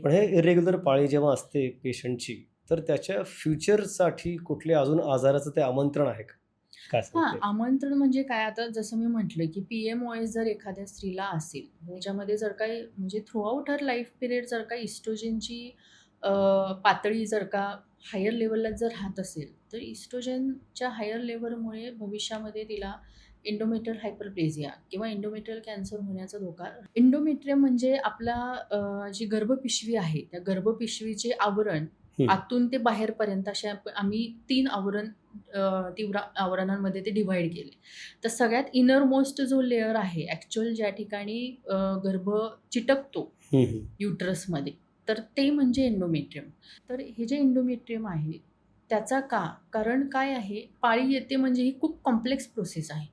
पण हे इरेग्युलर पाळी जेव्हा असते पेशंटची, तर त्याच्या फ्युचरसाठी कुठल्या अजून आजाराचं ते आमंत्रण आहे का? काय हां, सांगता येईल? आमंत्रण म्हणजे काय आता जसं मी म्हटलं, की पी-एम-ओ-एस जर एखाद्या स्त्रीला असेल, ह्याच्यामध्ये जर काही म्हणजे थ्रूआउट हर लाईफ पिरियड जर का इस्ट्रोजनची अ, पातळी जर का हायर लेव्हलला जर राहत असेल, तर इस्ट्रोजनच्या हायर लेव्हलमुळे भविष्यामध्ये तिला एंडोमेट्रियल हायपरप्लेजिया किंवा एंडोमेट्रियल कॅन्सर होण्याचा धोका. एंडोमेट्रियम म्हणजे आपला जी गर्भपिशवी आहे, त्या गर्भपिशवीचे आवरण हं. आतून ते बाहेरपर्यंत अशा आम्ही 3 तीव्र आवरणांमध्ये ते डिव्हाईड केले. तर सगळ्यात इनरमोस्ट जो लेयर आहे ॲक्चुअल ज्या ठिकाणी गर्भ चिटकतो हं, हं. युटरसमध्ये, तर ते म्हणजे एंडोमेट्रियम. तर हे जे एंडोमेट्रियम आहे, त्याचा का? कारण काय आहे, पाळी येते म्हणजे ही खूप कॉम्प्लेक्स प्रोसेस आहे.